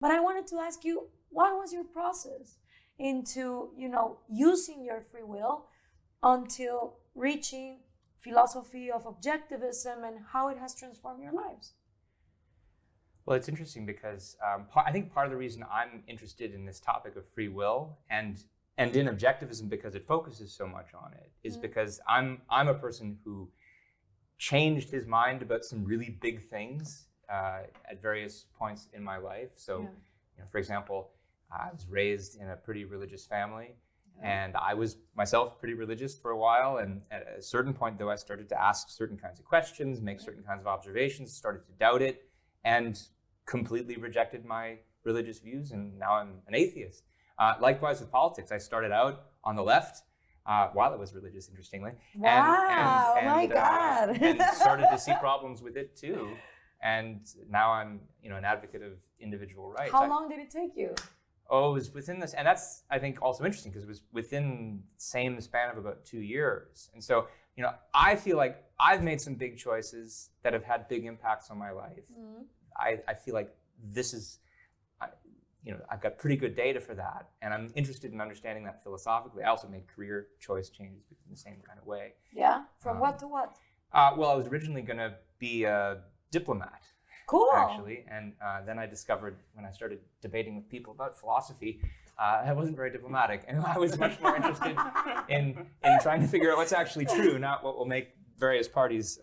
But I wanted to ask you, what was your process into, using your free will until reaching philosophy of objectivism and how it has transformed your lives? Well, it's interesting because I think part of the reason I'm interested in this topic of free will and in objectivism, because it focuses so much on it, is because I'm a person who changed his mind about some really big things at various points in my life. So, for example, I was raised in a pretty religious family, and I was myself pretty religious for a while. And at a certain point, though, I started to ask certain kinds of questions, make certain kinds of observations, started to doubt it, and completely rejected my religious views. And now I'm an atheist. Likewise with politics, I started out on the left while I was religious, interestingly. Wow! And, my God! And started to see problems with it too. And now I'm, an advocate of individual rights. How long did it take you? Oh, it was within this, and that's, I think, also interesting because it was within the same span of about 2 years. And so, I feel like I've made some big choices that have had big impacts on my life. I feel like this is, I've got pretty good data for that, and I'm interested in understanding that philosophically. I also made career choice changes in the same kind of way. Yeah? From what to what? Well, I was originally going to be a diplomat. Cool. Actually, and then I discovered when I started debating with people about philosophy, I wasn't very diplomatic, and I was much more interested in trying to figure out what's actually true, not what will make various parties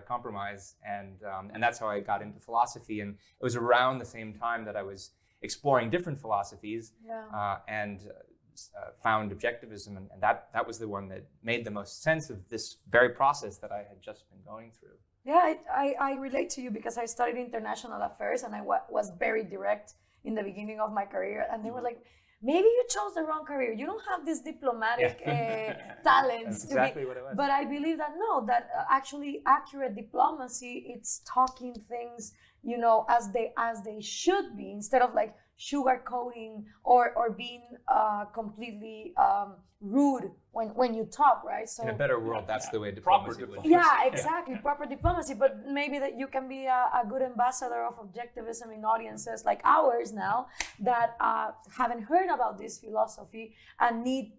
compromise, and that's how I got into philosophy. And it was around the same time that I was exploring different philosophies, and found objectivism, and that was the one that made the most sense of this very process that I had just been going through. Yeah, I relate to you because I studied international affairs, and I was very direct in the beginning of my career. And they were like, maybe you chose the wrong career. You don't have this diplomatic talents. That's exactly what it was. But I believe that actually accurate diplomacy, it's talking things, as they should be, instead of like sugarcoating or being completely rude when you talk, right? So in a better world, that's the way diplomacy would. Yeah, exactly, proper diplomacy. But maybe that you can be a good ambassador of objectivism in audiences like ours now that haven't heard about this philosophy and need,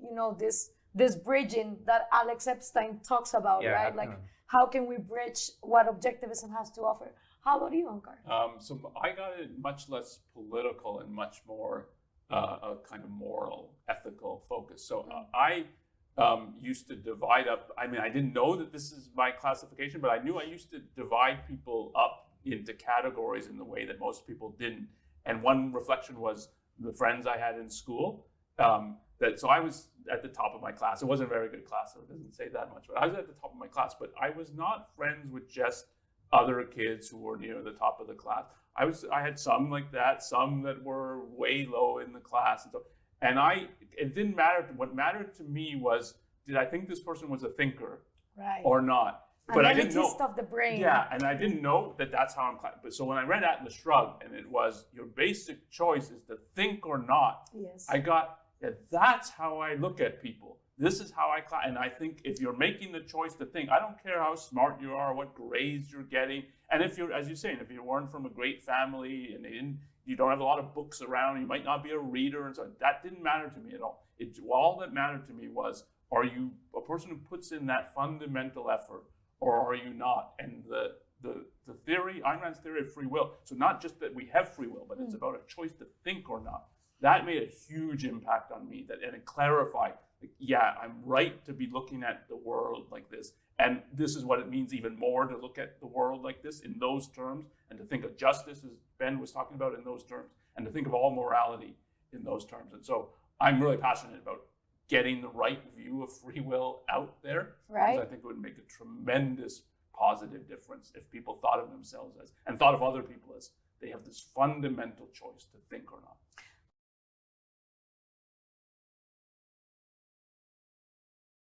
this bridging that Alex Epstein talks about, right? Like, how can we bridge what objectivism has to offer? How about you, Onkar? So I got it much less political and much more a kind of moral, ethical focus. So I used to divide up. I mean, I didn't know that this is my classification, but I knew I used to divide people up into categories in the way that most people didn't. And one reflection was the friends I had in school. So I was at the top of my class. It wasn't a very good class, so it doesn't say that much, but I was at the top of my class. But I was not friends with just other kids who were near the top of the class. I had some like that, some that were way low in the class, and it didn't matter. What mattered to me was, did I think this person was a thinker, right, or not? But I didn't know. Of the brain. Yeah, and I didn't know that that's how I'm. But so when I read Atlas Shrugged, and it was your basic choice is to think or not. Yes. I got that. That's how I look at people. This is how and I think if you're making the choice to think, I don't care how smart you are, what grades you're getting, and if you're, as you're saying, if you weren't from a great family and you don't have a lot of books around, you might not be a reader, and so that didn't matter to me at all. All that mattered to me was, are you a person who puts in that fundamental effort, or are you not? And the theory, Ayn Rand's theory of free will, so not just that we have free will, but it's about a choice to think or not. That made a huge impact on me, and it clarified, I'm right to be looking at the world like this. And this is what it means even more to look at the world like this in those terms, and to think of justice, as Ben was talking about, in those terms, and to think of all morality in those terms. And so I'm really passionate about getting the right view of free will out there, right? Because I think it would make a tremendous positive difference if people thought of themselves as, and thought of other people as, they have this fundamental choice to think or not.